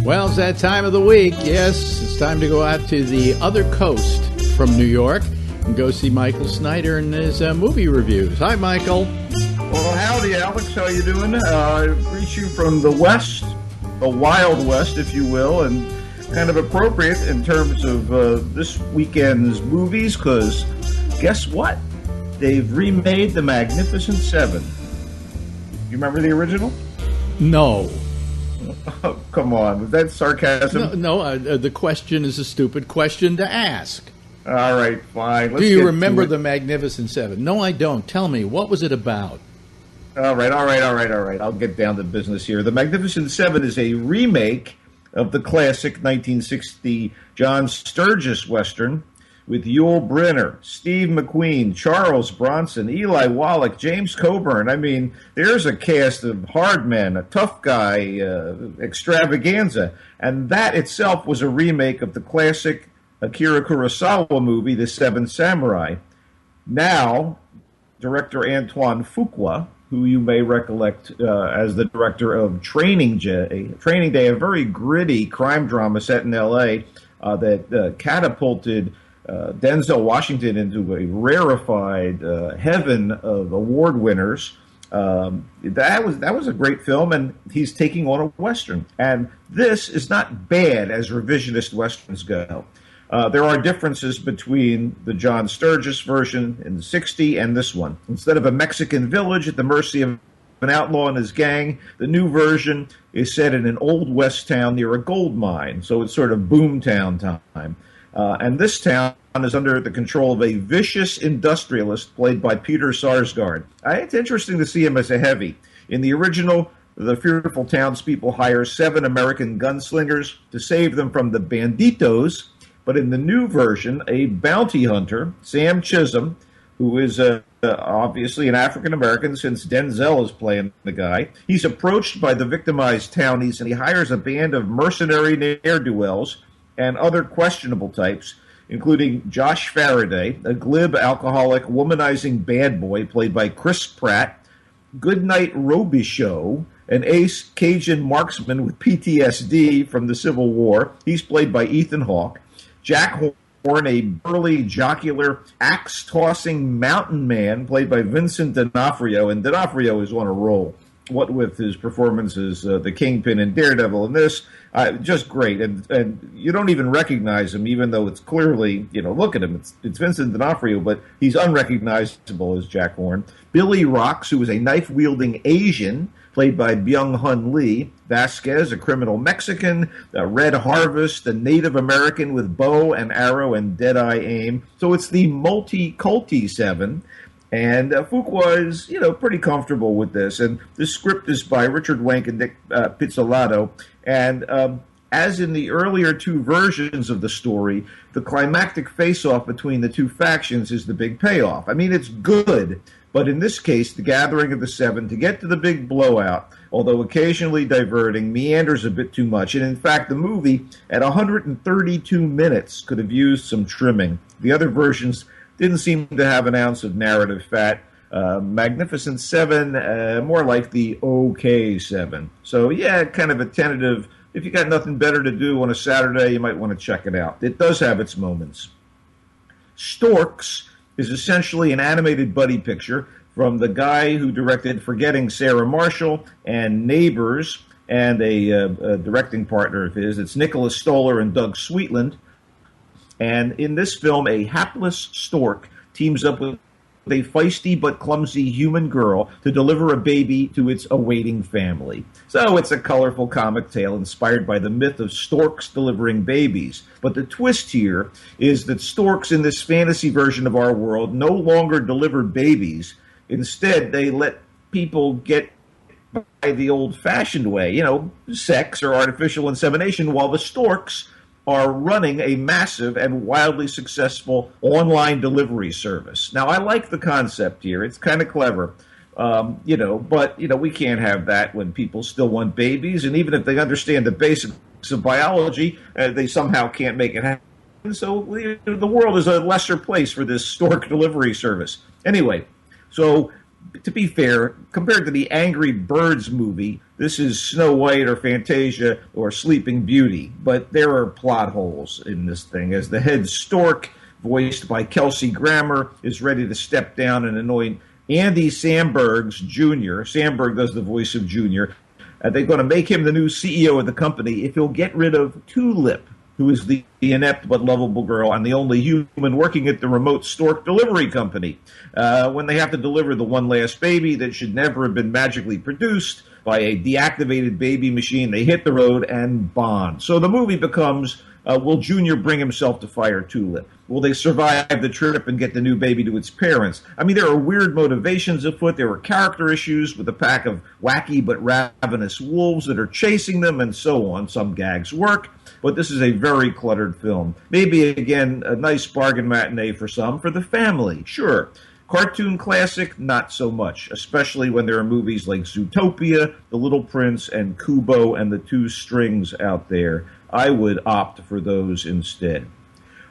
Well, it's that time of the week. Yes, it's time to go out to the other coast from New York and go see Michael Snyder and his movie reviews. Hi, Michael. Well, howdy, Alex. How you doing? I reach you from the West, the Wild West, if you will, and kind of appropriate in terms of this weekend's movies, because guess what? They've remade The Magnificent Seven. You remember the original? No. Oh, come on. Was that sarcasm? No, the question is a stupid question to ask. All right, fine. Do you remember The Magnificent Seven? No, I don't. Tell me, what was it about? All right. I'll get down to business here. The Magnificent Seven is a remake of the classic 1960 John Sturges Western with Yul Brynner, Steve McQueen, Charles Bronson, Eli Wallach, James Coburn. I mean, there's a cast of hard men, a tough guy extravaganza. And that itself was a remake of the classic Akira Kurosawa movie, The Seven Samurai. Now, director Antoine Fuqua, who you may recollect as the director of Training Day, a very gritty crime drama set in L.A. That catapulted Denzel Washington into a rarefied heaven of award winners. That was a great film, and he's taking on a Western. And this is not bad as revisionist Westerns go. There are differences between the John Sturges version in the 60 and this one. Instead of a Mexican village at the mercy of an outlaw and his gang, the new version is set in an old west town near a gold mine. So it's sort of boomtown time. And this town is under the control of a vicious industrialist played by Peter Sarsgaard. It's interesting to see him as a heavy. In the original, the fearful townspeople hire 7 American gunslingers to save them from the banditos. But in the new version, a bounty hunter, Sam Chisholm, who is obviously an African-American since Denzel is playing the guy, he's approached by the victimized townies, and he hires a band of mercenary ne'er-do-wells and other questionable types, including Josh Faraday, a glib, alcoholic, womanizing bad boy played by Chris Pratt, Goodnight Robichaux, an ace Cajun marksman with PTSD from the Civil War. He's played by Ethan Hawke. Jack Horn, a burly, jocular, axe-tossing mountain man played by Vincent D'Onofrio, and D'Onofrio is on a roll. What with his performances, the Kingpin and Daredevil, and this, just great. And you don't even recognize him, even though it's clearly, look at him. It's Vincent D'Onofrio, but he's unrecognizable as Jack Horn. Billy Rox, who is a knife-wielding Asian, played by Byung-Hun Lee. Vasquez, a criminal Mexican. Red Harvest, a Native American with bow and arrow and dead-eye aim. So it's the multi-culty seven. And Fuqua is, pretty comfortable with this. And the script is by Richard Wenk and Nick Pizzolatto. And as in the earlier 2 versions of the story, the climactic face-off between the 2 factions is the big payoff. I mean, it's good, but in this case, the gathering of the 7 to get to the big blowout, although occasionally diverting, meanders a bit too much. And in fact, the movie, at 132 minutes, could have used some trimming. The other versions didn't seem to have an ounce of narrative fat. Magnificent Seven, more like the OK Seven. So, yeah, kind of a tentative. If you got nothing better to do on a Saturday, you might want to check it out. It does have its moments. Storks is essentially an animated buddy picture from the guy who directed Forgetting Sarah Marshall and Neighbors, and a directing partner of his. It's Nicholas Stoller and Doug Sweetland. And in this film, a hapless stork teams up with a feisty but clumsy human girl to deliver a baby to its awaiting family. So it's a colorful comic tale inspired by the myth of storks delivering babies. But the twist here is that storks in this fantasy version of our world no longer deliver babies. Instead, they let people get by the old-fashioned way, sex or artificial insemination, while the storks are running a massive and wildly successful online delivery service. Now, I like the concept here. It's kind of clever, but, we can't have that when people still want babies. And even if they understand the basics of biology, they somehow can't make it happen. So the world is a lesser place for this stork delivery service. Anyway, so to be fair, compared to the Angry Birds movie, this is Snow White or Fantasia or Sleeping Beauty, but there are plot holes in this thing, as the head stork, voiced by Kelsey Grammer, is ready to step down and anoint Andy Samberg's Jr. Samberg does the voice of Jr. They're going to make him the new CEO of the company if he'll get rid of Tulip, who is the inept but lovable girl and the only human working at the remote stork delivery company. When they have to deliver the one last baby that should never have been magically produced by a deactivated baby machine, they hit the road and bond. So the movie becomes, will Junior bring himself to fire Tulip? Will they survive the trip and get the new baby to its parents? I mean, there are weird motivations afoot. There are character issues with a pack of wacky but ravenous wolves that are chasing them and so on. Some gags work, but this is a very cluttered film. Maybe, again, a nice bargain matinee for some. For the family, sure. Cartoon classic, not so much, especially when there are movies like Zootopia, The Little Prince, and Kubo and the Two Strings out there. I would opt for those instead.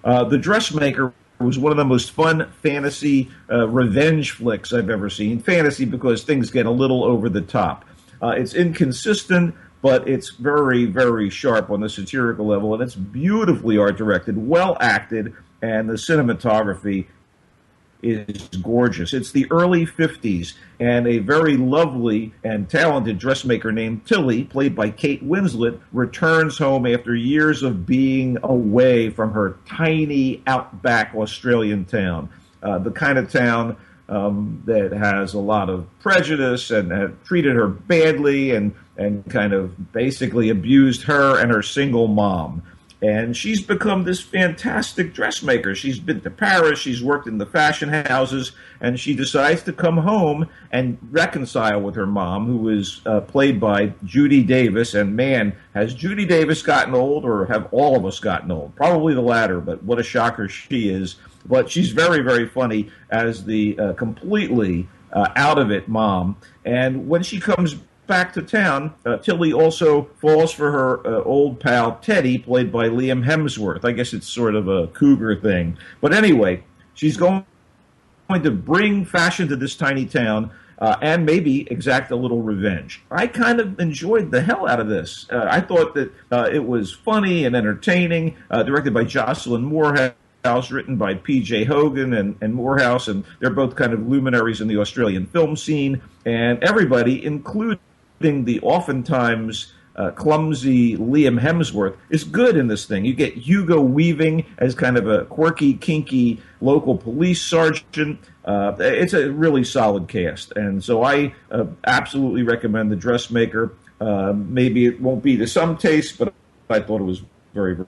The Dressmaker was one of the most fun fantasy revenge flicks I've ever seen. Fantasy because things get a little over the top. It's inconsistent, but it's very, very sharp on the satirical level, and it's beautifully art-directed, well acted, and the cinematography is gorgeous. It's the early 50s, and a very lovely and talented dressmaker named Tilly, played by Kate Winslet, returns home after years of being away from her tiny outback Australian town. The kind of town that has a lot of prejudice and have treated her badly and kind of basically abused her and her single mom. And she's become this fantastic dressmaker. She's been to Paris, she's worked in the fashion houses, and she decides to come home and reconcile with her mom, who is played by Judy Davis. And man, has Judy Davis gotten old, or have all of us gotten old? Probably the latter, but what a shocker she is. But she's very, very funny as the completely out-of-it mom. And when she comes back to town, Tilly also falls for her old pal Teddy, played by Liam Hemsworth. I guess it's sort of a cougar thing. But anyway, she's going to bring fashion to this tiny town and maybe exact a little revenge. I kind of enjoyed the hell out of this. I thought that it was funny and entertaining, directed by Jocelyn Moorhouse, written by P.J. Hogan and Moorhouse, and they're both kind of luminaries in the Australian film scene. And everybody, including the oftentimes clumsy Liam Hemsworth, is good in this thing. You get Hugo Weaving as kind of a quirky, kinky local police sergeant. It's a really solid cast, and so I absolutely recommend The Dressmaker. Maybe it won't be to some taste, but I thought it was very, very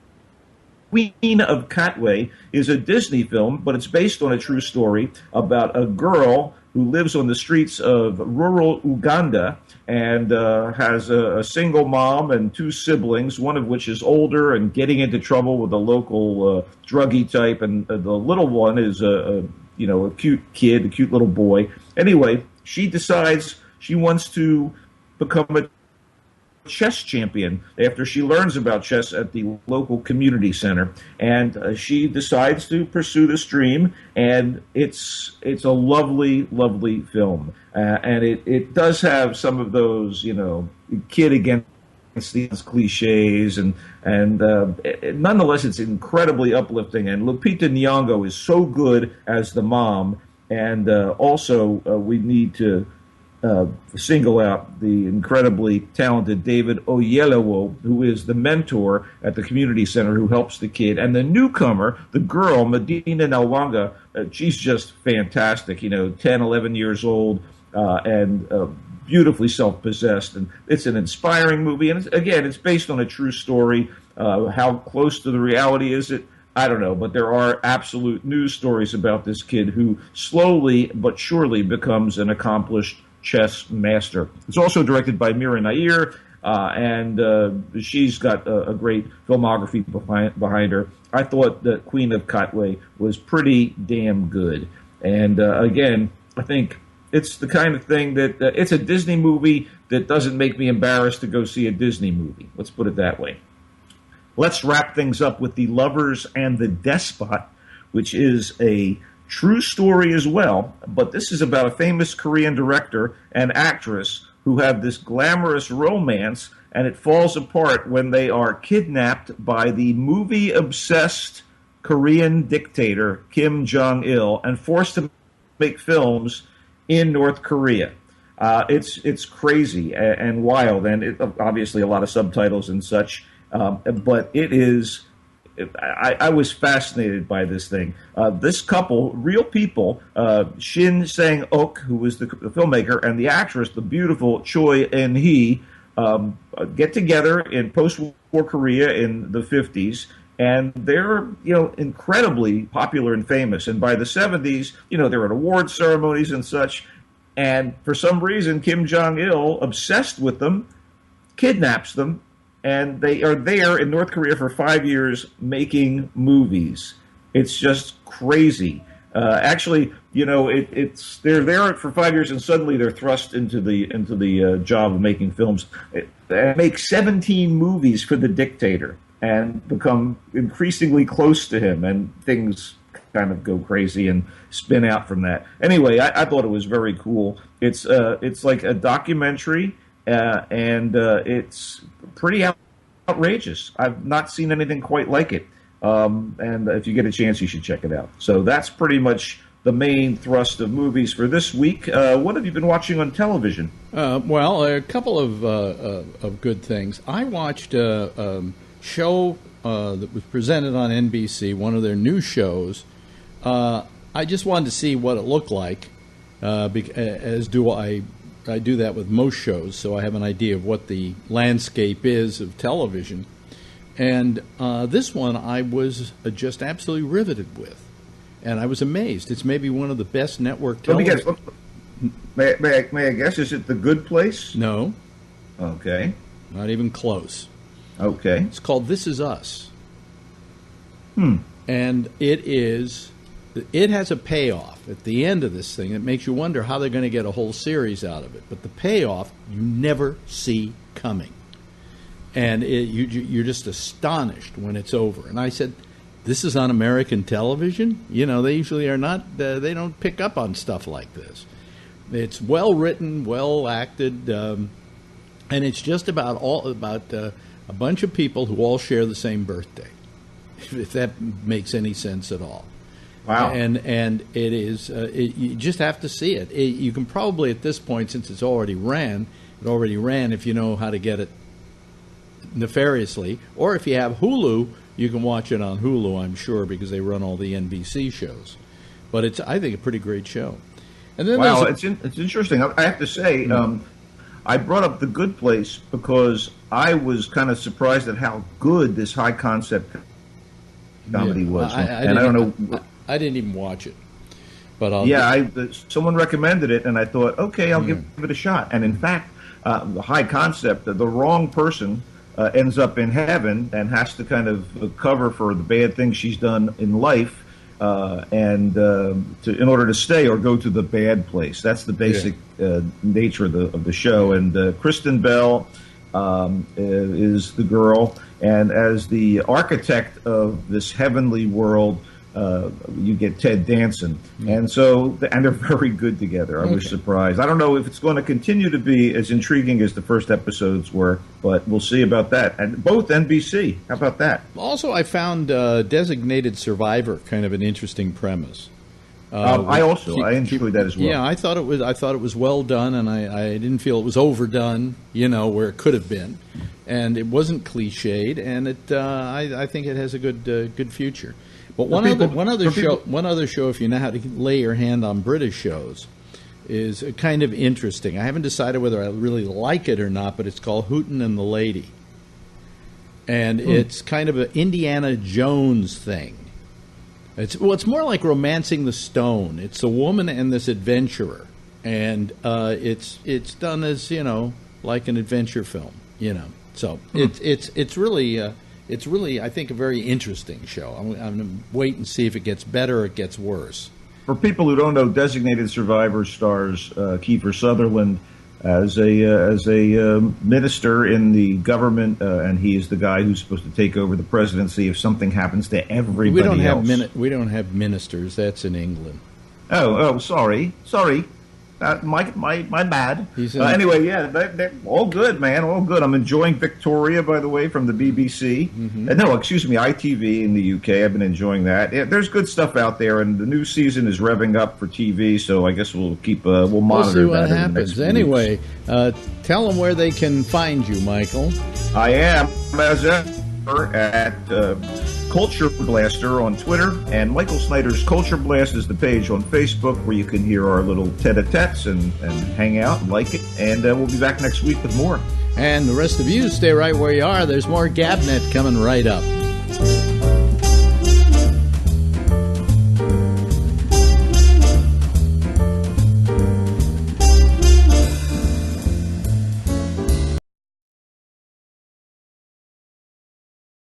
Queen of Katwe is a Disney film, but it's based on a true story about a girl who lives on the streets of rural Uganda and has a single mom and two siblings, one of which is older and getting into trouble with a local druggie type, and the little one is a cute kid, a cute little boy. Anyway, she decides she wants to become a chess champion after she learns about chess at the local community center, and she decides to pursue this dream. And it's a lovely, lovely film, and it does have some of those kid against these cliches, and nonetheless it's incredibly uplifting. And Lupita Nyong'o is so good as the mom, and also we need to single out the incredibly talented David Oyelowo, who is the mentor at the community center who helps the kid. And the newcomer, the girl, Medina Nawanga, she's just fantastic, 10, 11 years old, and beautifully self-possessed. And it's an inspiring movie. And it's based on a true story. How close to the reality is it? I don't know, but there are absolute news stories about this kid who slowly but surely becomes an accomplished chess master. It's also directed by Mira Nair, and she's got a great filmography behind her. I thought that Queen of Katwe was pretty damn good. And again, I think it's the kind of thing that it's a Disney movie that doesn't make me embarrassed to go see a Disney movie. Let's put it that way. Let's wrap things up with The Lovers and the Despot, which is a true story as well, but this is about a famous Korean director and actress who have this glamorous romance, and it falls apart when they are kidnapped by the movie-obsessed Korean dictator Kim Jong-il and forced to make films in North Korea. It's crazy and wild, and obviously a lot of subtitles and such. But it is. I was fascinated by this thing. This couple, real people, Shin Sang-ok, who was the filmmaker, and the actress, the beautiful Choi In-hee, get together in post-war Korea in the 50s. And they're, incredibly popular and famous. And by the 70s, they're at award ceremonies and such. And for some reason, Kim Jong-il, obsessed with them, kidnaps them, and they are there in North Korea for 5 years making movies. It's just crazy. Actually, they're there for 5 years, and suddenly they're thrust into the job of making films. They make 17 movies for the dictator and become increasingly close to him, and things kind of go crazy and spin out from that. Anyway, I thought it was very cool. It's like a documentary, and it's pretty outrageous. I've not seen anything quite like it. And if you get a chance, you should check it out. So that's pretty much the main thrust of movies for this week. What have you been watching on television? Well, a couple of good things. I watched a show that was presented on NBC, one of their new shows. I just wanted to see what it looked like, as do I do that with most shows, so I have an idea of what the landscape is of television. And this one I was just absolutely riveted with, and I was amazed. It's maybe one of the best network television. Let me guess. May I guess? Is it The Good Place? No. Okay. Not even close. Okay. It's called This Is Us. And it has a payoff at the end of this thing that makes you wonder how they're going to get a whole series out of it. But the payoff you never see coming. And you're just astonished when it's over. And I said, this is on American television? They usually are not, they don't pick up on stuff like this. It's well written, well acted, and it's just about a bunch of people who all share the same birthday, if that makes any sense at all. Wow. And it is, you just have to see it. You can probably, at this point, since it already ran if you know how to get it nefariously. Or if you have Hulu, you can watch it on Hulu, I'm sure, because they run all the NBC shows. But it's, I think, a pretty great show. And then it's interesting. I have to say, I brought up The Good Place because I was kind of surprised at how good this high concept comedy was. I don't know. I didn't even watch it, but someone recommended it, and I thought, okay, I'll give it a shot. And in fact, the high concept, the wrong person ends up in heaven and has to kind of cover for the bad things she's done in life, in order to stay or go to the bad place. That's the basic nature of the show. And Kristen Bell is the girl, and as the architect of this heavenly world, you get Ted Danson, and they're very good together. I was surprised. I don't know if it's going to continue to be as intriguing as the first episodes were, but we'll see about that. And both NBC. How about that? Also, I found Designated Survivor kind of an interesting premise. I enjoyed that as well. Yeah, I thought it was well done, and I didn't feel it was overdone. Where it could have been, and it wasn't cliched, and I think it has a good future. But one other show, if you know how to lay your hand on British shows, is kind of interesting. I haven't decided whether I really like it or not, but it's called Hooten and the Lady. And it's kind of an Indiana Jones thing. It's more like Romancing the Stone. It's a woman and this adventurer, and it's done as like an adventure film. So it's really I think a very interesting show. I'm going to wait and see if it gets better or it gets worse. For people who don't know, Designated Survivor stars Kiefer Sutherland as a minister in the government, and he is the guy who's supposed to take over the presidency if something happens to everybody else. We don't have ministers. That's in England. Oh, sorry. My bad. Anyway, yeah, they're all good, man. All good. I'm enjoying Victoria, by the way, from the BBC. No, excuse me, ITV in the UK. I've been enjoying that. Yeah, there's good stuff out there, and the new season is revving up for TV. So I guess we'll keep we'll monitor we'll see what that happens. Anyway, tell them where they can find you, Michael. I am as ever at Culture Blaster on Twitter, and Michael Snyder's Culture Blast is the page on Facebook where you can hear our little tete-a-tetes and hang out and like it. And we'll be back next week with more. And the rest of you, stay right where you are. There's more GABNet coming right up.